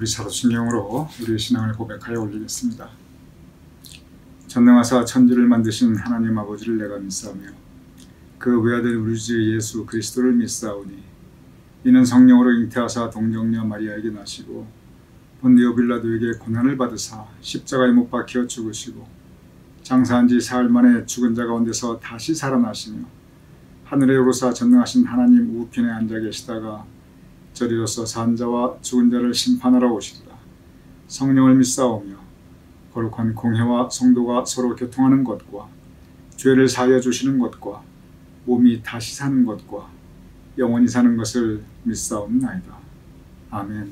우리 사도신경으로 우리의 신앙을 고백하여 올리겠습니다. 전능하사 천지를 만드신 하나님 아버지를 내가 믿사오며 그 외아들 우리 주 예수 그리스도를 믿사오니 이는 성령으로 잉태하사 동정녀 마리아에게 나시고 본디오 빌라도에게 고난을 받으사 십자가에 못 박혀 죽으시고 장사한 지 사흘 만에 죽은 자 가운데서 다시 살아나시며 하늘에 오르사 전능하신 하나님 우편에 앉아 계시다가 저리로서 산 자와 죽은 자를 심판하러 오시리라. 성령을 믿사오며 거룩한 공회와 성도가 서로 교통하는 것과 죄를 사하여 주시는 것과 몸이 다시 사는 것과 영원히 사는 것을 믿사옵나이다. 아멘.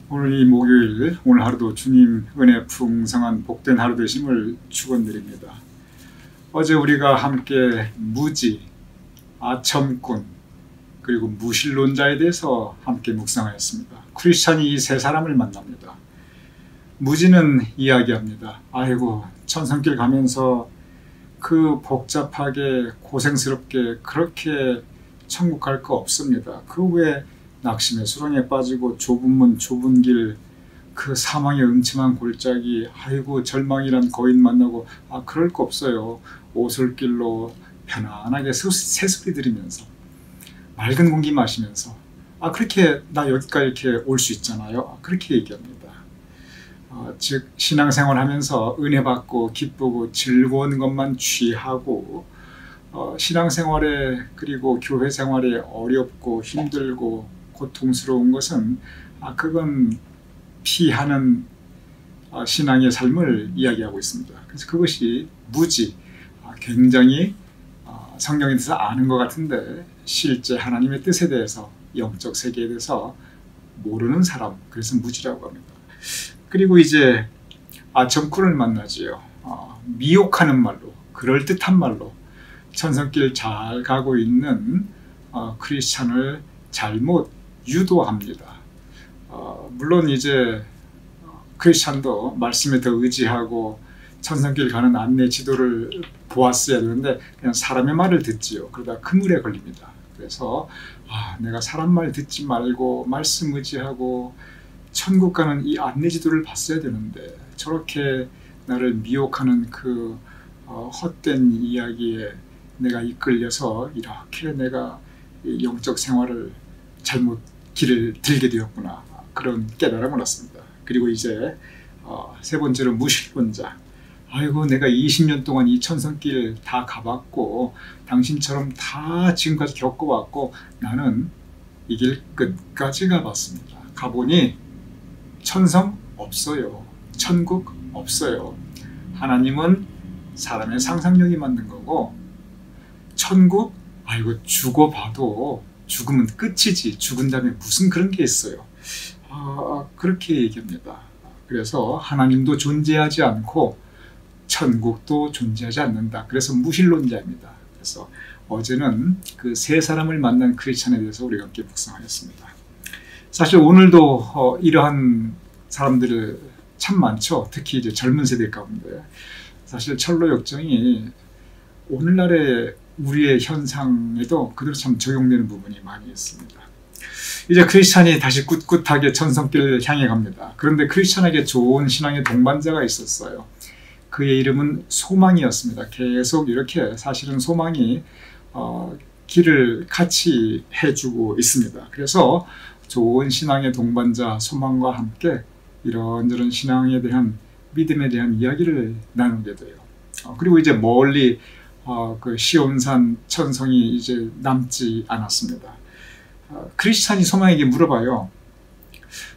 오늘 이 목요일, 오늘 하루도 주님 은혜 풍성한 복된 하루 되심을 축원드립니다. 어제 우리가 함께 무지, 아첨꾼, 그리고 무신론자에 대해서 함께 묵상하였습니다. 크리스찬이 이 세 사람을 만납니다. 무지는 이야기합니다. 아이고, 천성길 가면서 그 복잡하게 고생스럽게 그렇게 천국 갈 거 없습니다. 그 후에 낙심의 수렁에 빠지고 좁은 문 좁은 길 그 사망의 음침한 골짜기, 아이고 절망이란 거인 만나고, 그럴 거 없어요. 오솔길로 편안하게 새소리 들으면서 맑은 공기 마시면서 그렇게 나 여기까지 이렇게 올 수 있잖아요. 그렇게 얘기합니다. 즉 신앙생활 하면서 은혜 받고 기쁘고 즐거운 것만 취하고 신앙생활에 그리고 교회 생활에 어렵고 힘들고 고통스러운 것은 그건 피하는 신앙의 삶을 이야기하고 있습니다. 그래서 그것이 무지, 굉장히 성경에 대해서 아는 것 같은데 실제 하나님의 뜻에 대해서 영적 세계에 대해서 모르는 사람, 그래서 무지라고 합니다. 그리고 이제 정꾼을 만나지요. 미혹하는 말로, 그럴듯한 말로 천성길 잘 가고 있는 크리스찬을 잘못 유도합니다. 물론 이제 크리스찬도 말씀에 더 의지하고 천성길 가는 안내 지도를 보았어야 되는데 그냥 사람의 말을 듣지요. 그러다 그물에 걸립니다. 그래서 내가 사람 말 듣지 말고 말씀 의지하고 천국 가는 이 안내 지도를 봤어야 되는데 저렇게 나를 미혹하는 그 헛된 이야기에 내가 이끌려서 이렇게 내가 영적 생활을 잘못 길을 들게 되었구나, 그런 깨달음을 얻습니다. 그리고 이제 세 번째로 무신론자. 아이고 내가 20년 동안 이 천성길 다 가봤고 당신처럼 다 지금까지 겪어왔고 나는 이 길 끝까지 가봤습니다. 가보니 천성 없어요. 천국 없어요. 하나님은 사람의 상상력이 만든 거고 천국 이거 죽어봐도 죽으면 끝이지 죽은 다음에 무슨 그런 게 있어요. 그렇게 얘기합니다. 그래서 하나님도 존재하지 않고 천국도 존재하지 않는다. 그래서 무신론자입니다. 그래서 어제는 그 세 사람을 만난 크리스찬에 대해서 우리가 함께 묵상하였습니다. 사실 오늘도 이러한 사람들이 참 많죠. 특히 이제 젊은 세대 가운데. 사실 철로 역정이 오늘날의 우리의 현상에도 그대로 참 적용되는 부분이 많이 있습니다. 이제 크리스찬이 다시 꿋꿋하게 천성길을 향해 갑니다. 그런데 크리스찬에게 좋은 신앙의 동반자가 있었어요. 그의 이름은 소망이었습니다. 계속 이렇게 사실은 소망이 길을 같이 해주고 있습니다. 그래서 좋은 신앙의 동반자 소망과 함께 이런저런 신앙에 대한 믿음에 대한 이야기를 나누게 돼요. 그리고 이제 멀리 그 시온산 천성이 이제 남지 않았습니다. 크리스찬이 소망에게 물어봐요.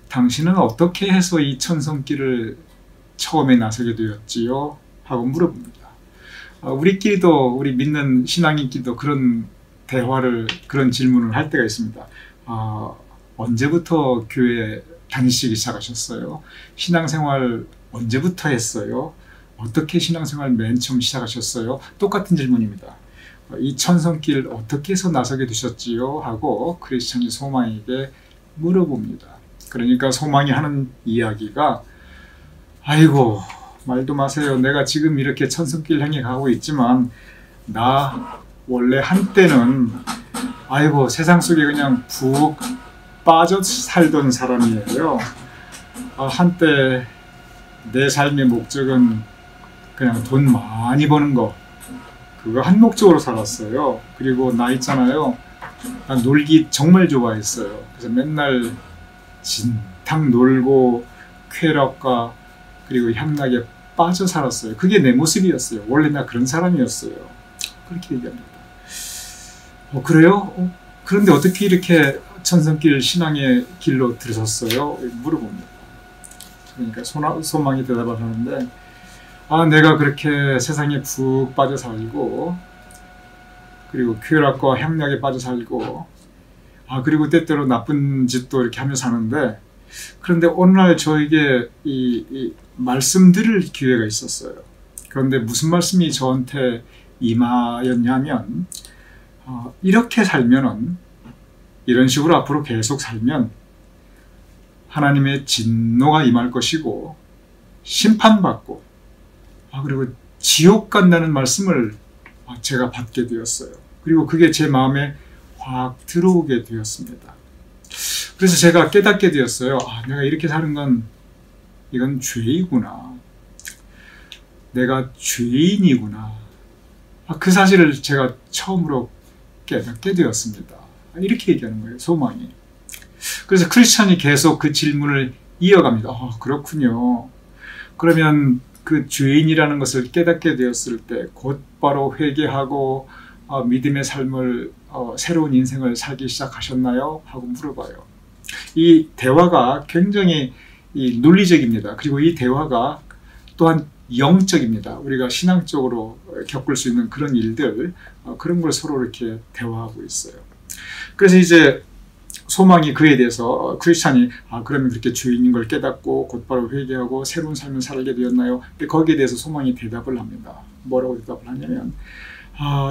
당신은 어떻게 해서 이 천성길을 처음에 나서게 되었지요? 하고 물어봅니다. 우리끼리도 우리 믿는 신앙인끼리도 그런 대화를 그런 질문을 할 때가 있습니다. 언제부터 교회 다니시기 시작하셨어요? 신앙생활 언제부터 했어요? 어떻게 신앙생활 맨 처음 시작하셨어요? 똑같은 질문입니다. 이 천성길 어떻게 해서 나서게 되셨지요? 하고 크리스찬이 소망에게 물어봅니다. 그러니까 소망이 하는 이야기가 아이고 말도 마세요. 내가 지금 이렇게 천성길 향해 가고 있지만 나 원래 한때는 아이고 세상 속에 그냥 푹 빠져 살던 사람이에요. 한때 내 삶의 목적은 그냥 돈 많이 버는 거 그거 한 목적으로 살았어요. 그리고 나 있잖아요. 난 놀기 정말 좋아했어요. 그래서 맨날 진탕 놀고 쾌락과 그리고 향락에 빠져 살았어요. 그게 내 모습이었어요. 원래 나 그런 사람이었어요. 그렇게 얘기합니다. 그래요? 그런데 어떻게 이렇게 천성길 신앙의 길로 들으셨어요? 물어봅니다. 그러니까 소망이 대답을 하는데 내가 그렇게 세상에 푹 빠져 살고 그리고 쾌락과 향락에 빠져 살고 그리고 때때로 나쁜 짓도 이렇게 하며 사는데 그런데 어느 날 저에게 이 말씀 들을 기회가 있었어요. 그런데 무슨 말씀이 저한테 임하였냐면 이렇게 살면은 이런 식으로 앞으로 계속 살면 하나님의 진노가 임할 것이고 심판받고 그리고 지옥 간다는 말씀을 제가 받게 되었어요. 그리고 그게 제 마음에 확 들어오게 되었습니다. 그래서 제가 깨닫게 되었어요. 내가 이렇게 사는 건 이건 죄이구나. 내가 죄인이구나. 그 사실을 제가 처음으로 깨닫게 되었습니다. 이렇게 얘기하는 거예요, 소망이. 그래서 크리스천이 계속 그 질문을 이어갑니다. 그렇군요. 그러면 그 죄인이라는 것을 깨닫게 되었을 때 곧바로 회개하고 믿음의 삶을 새로운 인생을 살기 시작하셨나요? 하고 물어봐요. 이 대화가 굉장히 논리적입니다. 그리고 이 대화가 또한 영적입니다. 우리가 신앙적으로 겪을 수 있는 그런 일들, 그런 걸 서로 이렇게 대화하고 있어요. 그래서 이제 소망이 그에 대해서 크리스찬이 그러면 그렇게 죄인인 걸 깨닫고 곧바로 회개하고 새로운 삶을 살게 되었나요? 거기에 대해서 소망이 대답을 합니다. 뭐라고 대답을 하냐면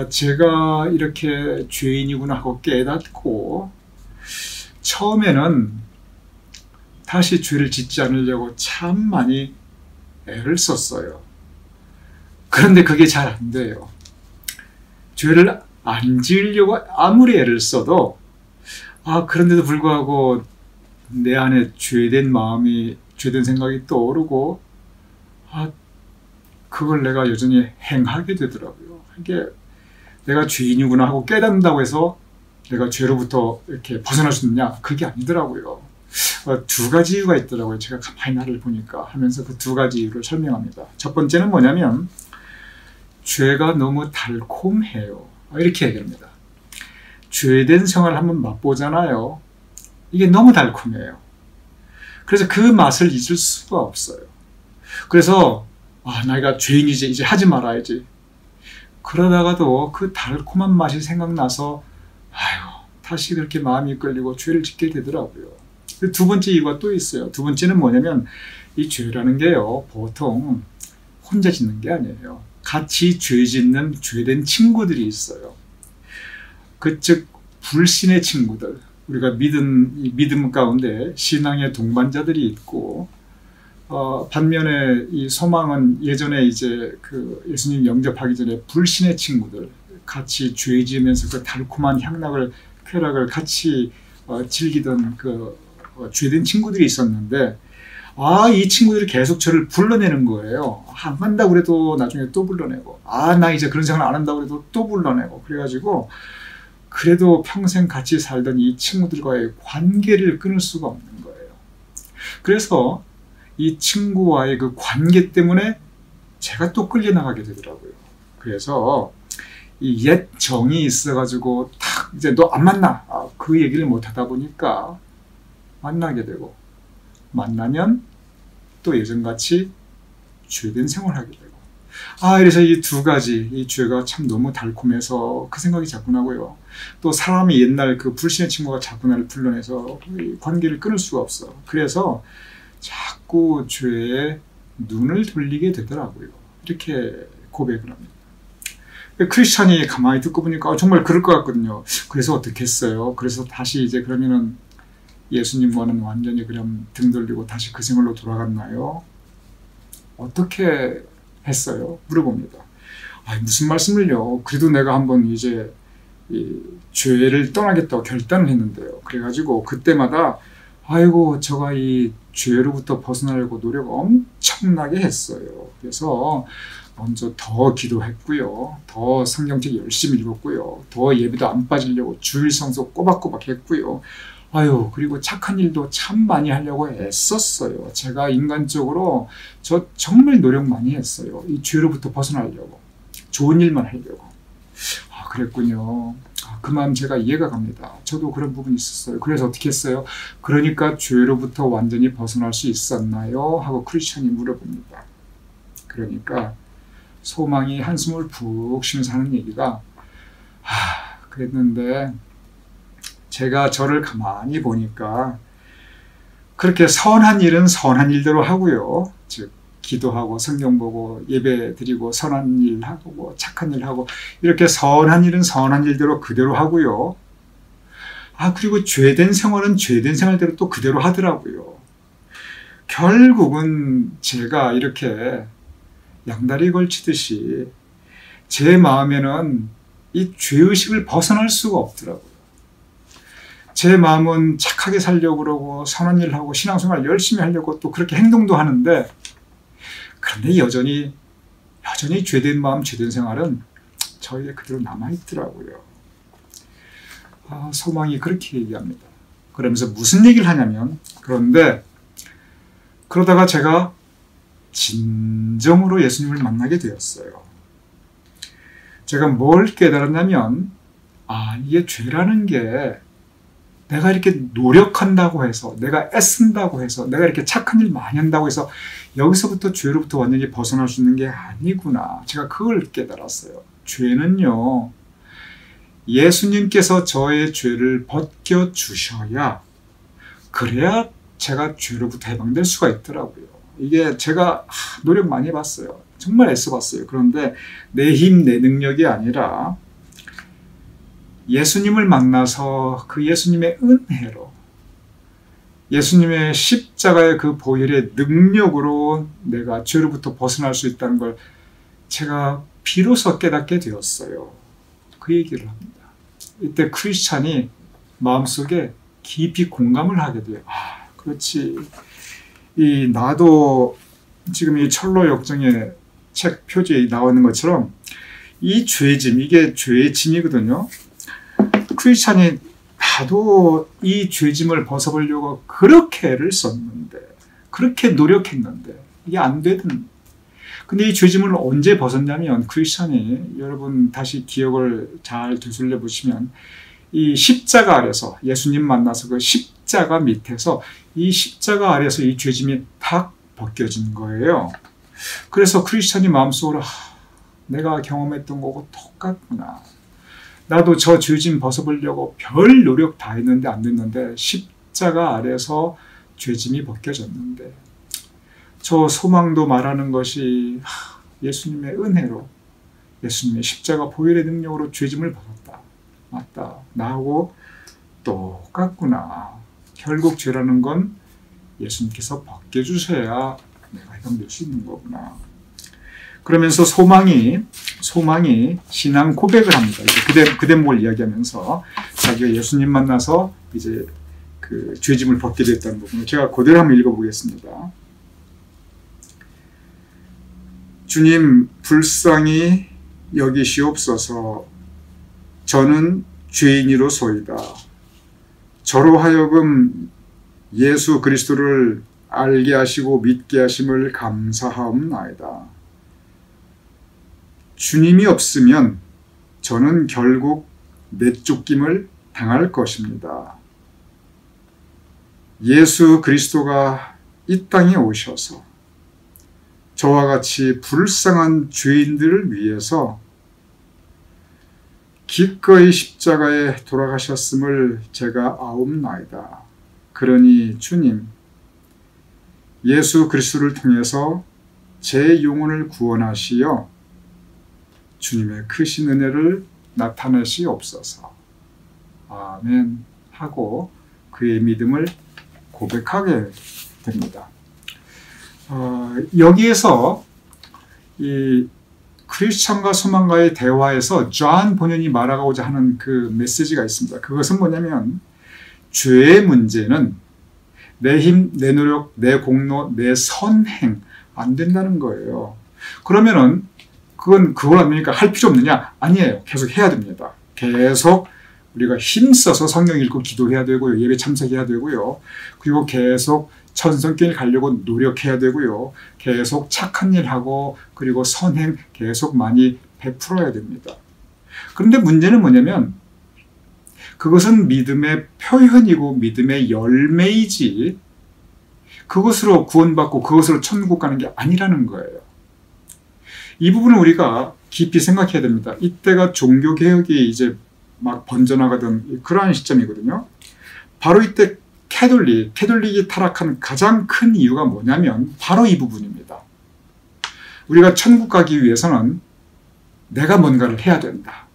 제가 이렇게 죄인이구나 하고 깨닫고 처음에는 다시 죄를 짓지 않으려고 참 많이 애를 썼어요. 그런데 그게 잘 안 돼요. 죄를 안 지으려고 아무리 애를 써도 그런데도 불구하고 내 안에 죄된 마음이, 죄된 생각이 떠오르고 그걸 내가 여전히 행하게 되더라고요. 이게 내가 죄인이구나 하고 깨닫는다고 해서 내가 죄로부터 이렇게 벗어날 수 있느냐? 그게 아니더라고요. 두 가지 이유가 있더라고요. 제가 가만히 나를 보니까 하면서 그 두 가지 이유를 설명합니다. 첫 번째는 뭐냐면 죄가 너무 달콤해요. 이렇게 얘기합니다. 죄된 생활을 한번 맛보잖아요. 이게 너무 달콤해요. 그래서 그 맛을 잊을 수가 없어요. 그래서 내가 죄인이지, 이제 하지 말아야지. 그러다가도 그 달콤한 맛이 생각나서 다시 그렇게 마음이 끌리고 죄를 짓게 되더라고요. 두 번째 이유가 또 있어요. 두 번째는 뭐냐면 이 죄라는 게요, 보통 혼자 짓는 게 아니에요. 같이 죄 짓는 죄된 친구들이 있어요. 즉 불신의 친구들, 우리가 믿음 가운데 신앙의 동반자들이 있고, 반면에 이 소망은 예전에 이제 그 예수님 영접하기 전에 불신의 친구들, 같이 죄 지으면서 그 달콤한 쾌락을 같이 즐기던 그 죄된 친구들이 있었는데, 이 친구들이 계속 저를 불러내는 거예요. 안 간다고 그래도 나중에 또 불러내고, 나 이제 그런 생활 안 한다고 그래도 또 불러내고, 그래가지고 그래도 평생 같이 살던 이 친구들과의 관계를 끊을 수가 없는 거예요. 그래서 이 친구와의 그 관계 때문에 제가 또 끌려나가게 되더라고요. 그래서 이 옛 정이 있어가지고 탁 이제 너 안 만나, 그 얘기를 못 하다 보니까 만나게 되고, 만나면 또 예전같이 죄된 생활하게 되고, 그래서 이 두 가지, 이 죄가 참 너무 달콤해서 그 생각이 자꾸 나고요. 또 사람이 옛날 그 불신의 친구가 자꾸 나를 불러내서 이 관계를 끊을 수가 없어. 그래서 자꾸 죄에 눈을 돌리게 되더라고요. 이렇게 고백을 합니다. 크리스찬이 가만히 듣고 보니까 정말 그럴 것 같거든요. 그래서 어떻게 했어요? 그래서 다시 이제 그러면은 예수님과는 완전히 그냥 등 돌리고 다시 그 생활로 돌아갔나요? 어떻게 했어요? 물어봅니다. 무슨 말씀을요? 그래도 내가 한번 이제 이 죄를 떠나겠다고 결단을 했는데요. 그래가지고 그때마다 제가 이 죄로부터 벗어나려고 노력 엄청나게 했어요. 그래서 먼저 더 기도했고요. 더 성경책 열심히 읽었고요. 더 예배도 안 빠지려고 주일 성수 꼬박꼬박 했고요. 그리고 착한 일도 참 많이 하려고 애썼어요. 제가 인간적으로 정말 노력 많이 했어요. 이 죄로부터 벗어나려고. 좋은 일만 하려고. 그랬군요. 그 마음 제가 이해가 갑니다. 저도 그런 부분이 있었어요. 그래서 어떻게 했어요? 그러니까 죄로부터 완전히 벗어날 수 있었나요? 하고 크리스천이 물어봅니다. 그러니까 소망이 한숨을 푹 쉬면서 하는 얘기가, 그랬는데 제가 저를 가만히 보니까 그렇게 선한 일은 선한 일대로 하고요. 즉 기도하고 성경 보고 예배 드리고 선한 일 하고 착한 일 하고, 이렇게 선한 일은 선한 일대로 그대로 하고요. 그리고 죄된 생활은 죄된 생활대로 또 그대로 하더라고요. 결국은 제가 이렇게 양다리 걸치듯이 제 마음에는 이 죄의식을 벗어날 수가 없더라고요. 제 마음은 착하게 살려고 그러고 선한 일 하고 신앙생활 열심히 하려고 또 그렇게 행동도 하는데, 그런데 여전히 죄된 마음, 죄된 생활은 저에게 그대로 남아있더라고요. 소망이 그렇게 얘기합니다. 그러면서 무슨 얘기를 하냐면, 그러다가 제가 진정으로 예수님을 만나게 되었어요. 제가 뭘 깨달았냐면, 이게 죄라는 게 내가 이렇게 노력한다고 해서, 내가 애쓴다고 해서, 내가 이렇게 착한 일 많이 한다고 해서 여기서부터 죄로부터 완전히 벗어날 수 있는 게 아니구나. 제가 그걸 깨달았어요. 죄는요, 예수님께서 저의 죄를 벗겨주셔야, 그래야 제가 죄로부터 해방될 수가 있더라고요. 이게 제가 노력 많이 해봤어요. 정말 애써봤어요. 그런데 내 힘, 내 능력이 아니라 예수님을 만나서 그 예수님의 은혜로, 예수님의 십자가의 그 보혈의 능력으로 내가 죄로부터 벗어날 수 있다는 걸 제가 비로소 깨닫게 되었어요. 그 얘기를 합니다. 이때 크리스찬이 마음속에 깊이 공감을 하게 돼요. 그렇지. 나도 지금 이 철로 역정의 책 표지에 나와 있는 것처럼 이 죄짐, 이게 죄의 짐이거든요. 크리스찬이 나도 이 죄짐을 벗어보려고 그렇게 애를 썼는데, 그렇게 노력했는데 이게 안 되든. 근데 이 죄짐을 언제 벗었냐면, 크리스찬이, 여러분 다시 기억을 잘 되돌려 보시면, 이 십자가 아래서 예수님 만나서 그 십자가 밑에서 이 십자가 아래서 이 죄짐이 탁 벗겨진 거예요. 그래서 크리스찬이 마음속으로 내가 경험했던 거고 똑같구나. 나도 저 죄짐 벗어보려고 별 노력 다 했는데 안 됐는데 십자가 아래서 죄짐이 벗겨졌는데, 저 소망도 말하는 것이 예수님의 은혜로, 예수님의 십자가 보혈의 능력으로 죄짐을 벗었다. 맞다. 나하고 똑같구나. 결국 죄라는 건 예수님께서 벗겨주셔야 내가 해방될 수 있는 거구나. 그러면서 소망이 신앙 고백을 합니다. 그 대목을 이야기하면서 자기가 예수님 만나서 이제 그 죄짐을 벗게 됐다는 부분을 제가 그대로 한번 읽어보겠습니다. 주님, 불쌍히 여기시옵소서. 저는 죄인이로소이다. 저로 하여금 예수 그리스도를 알게 하시고 믿게 하심을 감사하옵나이다. 주님이 없으면 저는 결국 내쫓김을 당할 것입니다. 예수 그리스도가 이 땅에 오셔서 저와 같이 불쌍한 죄인들을 위해서 기꺼이 십자가에 돌아가셨음을 제가 아옵나이다. 그러니 주님, 예수 그리스도를 통해서 제 영혼을 구원하시어 주님의 크신 은혜를 나타내시옵소서. 아멘 하고 그의 믿음을 고백하게 됩니다. 여기에서 이 크리스찬과 소망가의 대화에서 존 본연이 말하고자 하는 그 메시지가 있습니다. 그것은 뭐냐면, 죄의 문제는 내 힘, 내 노력, 내 공로, 내 선행 안 된다는 거예요. 그러면은 그걸 합니까? 할 필요 없느냐? 아니에요. 계속 해야 됩니다. 계속 우리가 힘써서 성경 읽고 기도해야 되고요. 예배 참석해야 되고요. 그리고 계속 천성길 가려고 노력해야 되고요. 계속 착한 일 하고, 그리고 선행 계속 많이 베풀어야 됩니다. 그런데 문제는 뭐냐면, 그것은 믿음의 표현이고 믿음의 열매이지 그것으로 구원받고 그것으로 천국 가는 게 아니라는 거예요. 이 부분을 우리가 깊이 생각해야 됩니다. 이때가 종교개혁이 이제 막 번져나가던 그러한 시점이거든요. 바로 이때 캐톨릭이 타락한 가장 큰 이유가 뭐냐면 바로 이 부분입니다. 우리가 천국 가기 위해서는 내가 뭔가를 해야 된다.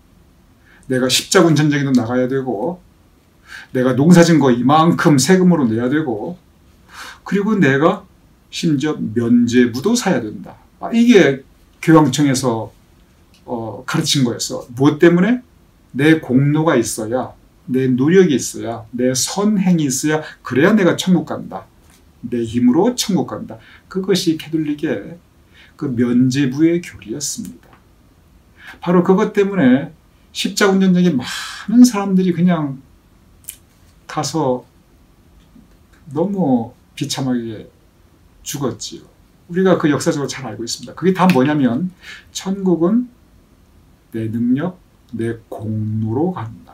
내가 십자군 전쟁에도 나가야 되고, 내가 농사진 거 이만큼 세금으로 내야 되고, 그리고 내가 심지어 면죄부도 사야 된다. 이게 교황청에서 가르친 거였어. 무엇 때문에? 내 공로가 있어야 내 노력이 있어야, 내 선행이 있어야, 그래야 내가 천국 간다. 내 힘으로 천국 간다. 그것이 캐톨릭의 그 면죄부의 교리였습니다. 바로 그것 때문에 십자가 운전장에 많은 사람들이 그냥 가서 너무 비참하게 죽었지요. 우리가 그 역사적으로 잘 알고 있습니다. 그게 다 뭐냐면 천국은 내 능력, 내 공로로 간다.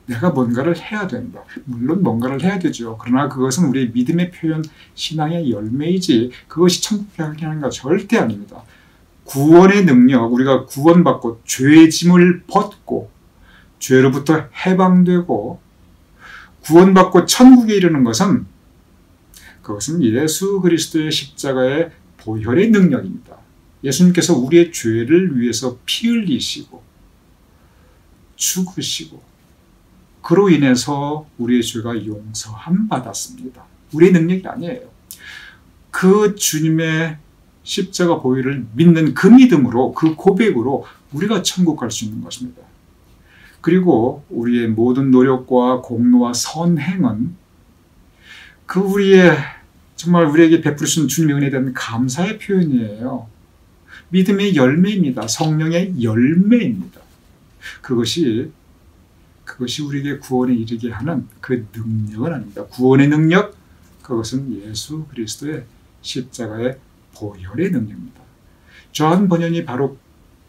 내가 뭔가를 해야 된다. 물론 뭔가를 해야 되죠. 그러나 그것은 우리의 믿음의 표현, 신앙의 열매이지 그것이 천국에 가게 하는 것 절대 아닙니다. 구원의 능력, 우리가 구원받고 죄의 짐을 벗고 죄로부터 해방되고 구원받고 천국에 이르는 것은 그것은 예수 그리스도의 십자가의 보혈의 능력입니다. 예수님께서 우리의 죄를 위해서 피 흘리시고 죽으시고 그로 인해서 우리의 죄가 용서함 받았습니다. 우리의 능력이 아니에요. 그 주님의 십자가 보혈을 믿는 그 믿음으로, 그 고백으로 우리가 천국 갈 수 있는 것입니다. 그리고 우리의 모든 노력과 공로와 선행은 그 우리의 정말 우리에게 베푸신 주님의 은혜에 대한 감사의 표현이에요. 믿음의 열매입니다. 성령의 열매입니다. 그것이 우리에게 구원에 이르게 하는 그 능력은 아닙니다. 구원의 능력, 그것은 예수 그리스도의 십자가의 보혈의 능력입니다. 저한 번연이 바로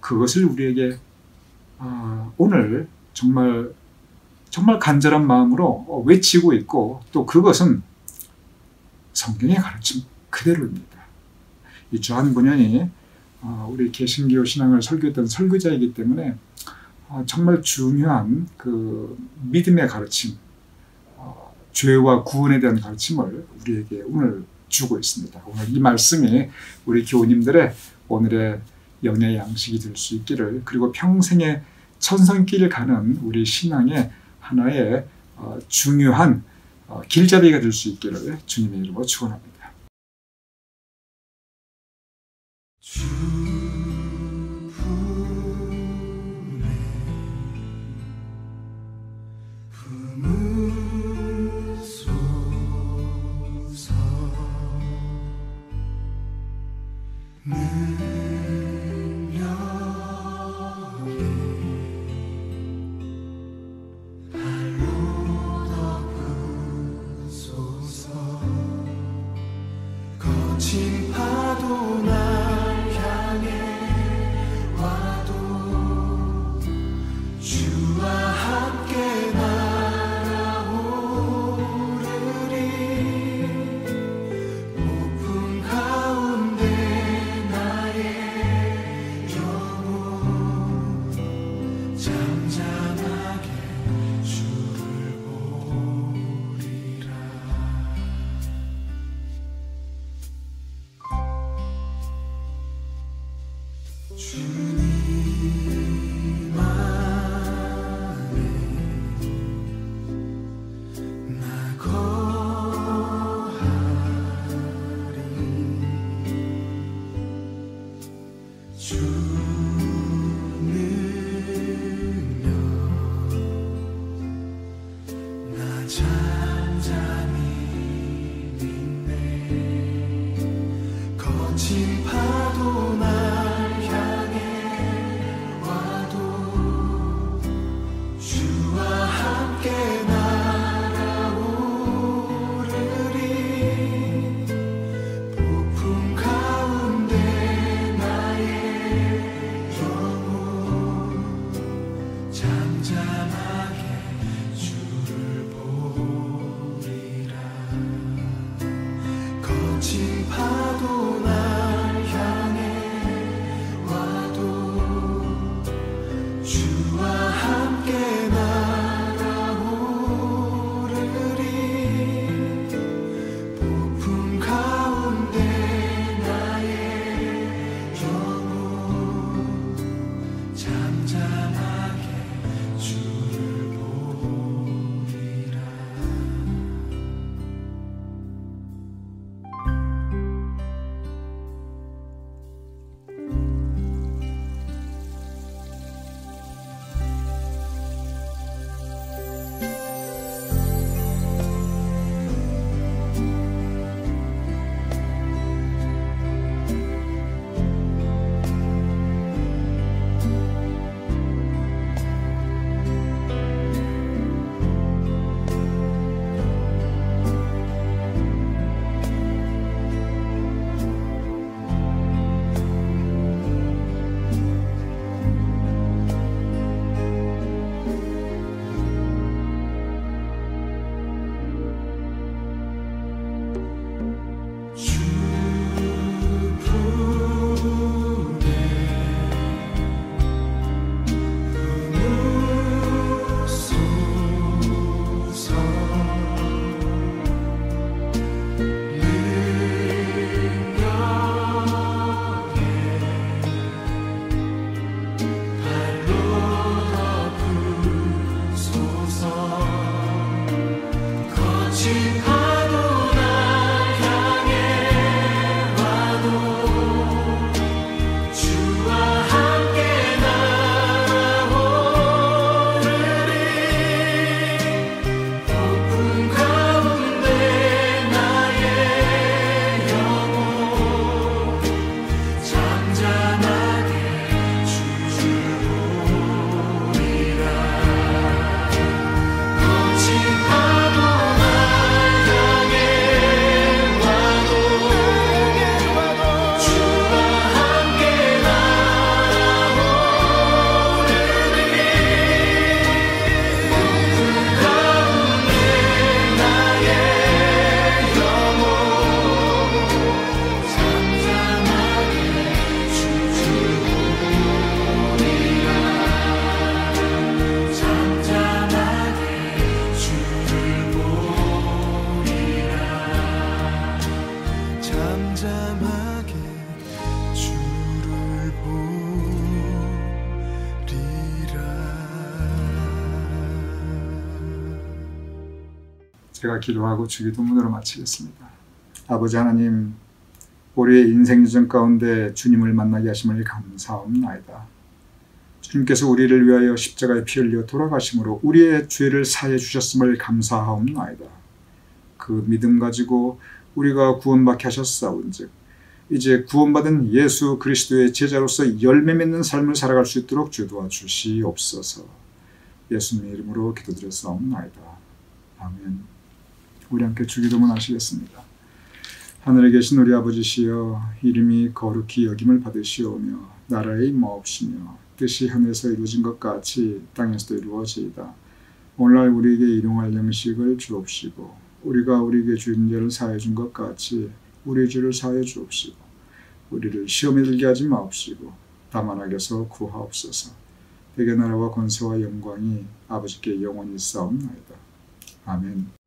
그것을 우리에게 오늘 정말 간절한 마음으로 외치고 있고, 또 그것은 성경의 가르침 그대로입니다. 이 저한 번연이 우리 개신교 신앙을 설교했던 설교자이기 때문에 정말 중요한 그 믿음의 가르침, 죄와 구원에 대한 가르침을 우리에게 오늘 주고 있습니다. 오늘 이 말씀이 우리 교우님들의 오늘의 영의 양식이 될 수 있기를, 그리고 평생의 천성길을 가는 우리 신앙의 하나의 중요한 길잡이가 될 수 있기를 주님의 이름으로 축원합니다. 거친 파도 날 향해 와도 주와 함께 날아오르리. 폭풍 가운데 나의 영혼 잠잠하게 주를 보리라. 주님 안에 나 거하리. 주 능력 나 잠잠히 믿네. 거친 파도 날 파도 날 향해 와도 주와 함께 날아오르리. 폭풍 가운데 나의 영혼 잠잠하게 주를 제가 기도하고 주기도문으로 마치겠습니다. 아버지 하나님, 우리의 인생 여정 가운데 주님을 만나게 하심을 감사합니다. 주님께서 우리를 위하여 십자가에 피 흘려 돌아가심으로 우리의 죄를 사해 주셨음을 감사하옵나이다. 그 믿음 가지고 우리가 구원받게 하셨사온즉 이제 구원받은 예수 그리스도의 제자로서 열매 맺는 삶을 살아갈 수 있도록 주 도와주시옵소서. 예수님의 이름으로 기도드렸사옵나이다. 아멘. 우리 함께 주기도문 하시겠습니다. 하늘에 계신 우리 아버지시여, 이름이 거룩히 여김을 받으시오며 나라의 임하옵시며 뜻이 하늘에서 이루어진 것 같이 땅에서도 이루어지이다. 오늘날 우리에게 일용할 양식을 주옵시고 우리가 우리에게 주인 죄를 사하여 준 것 같이 우리의 죄를 사하여 주옵시고 우리를 시험에 들게 하지 마옵시고 다만 악에서 구하옵소서. 대개 나라와 권세와 영광이 아버지께 영원히 있사옵나이다. 아멘.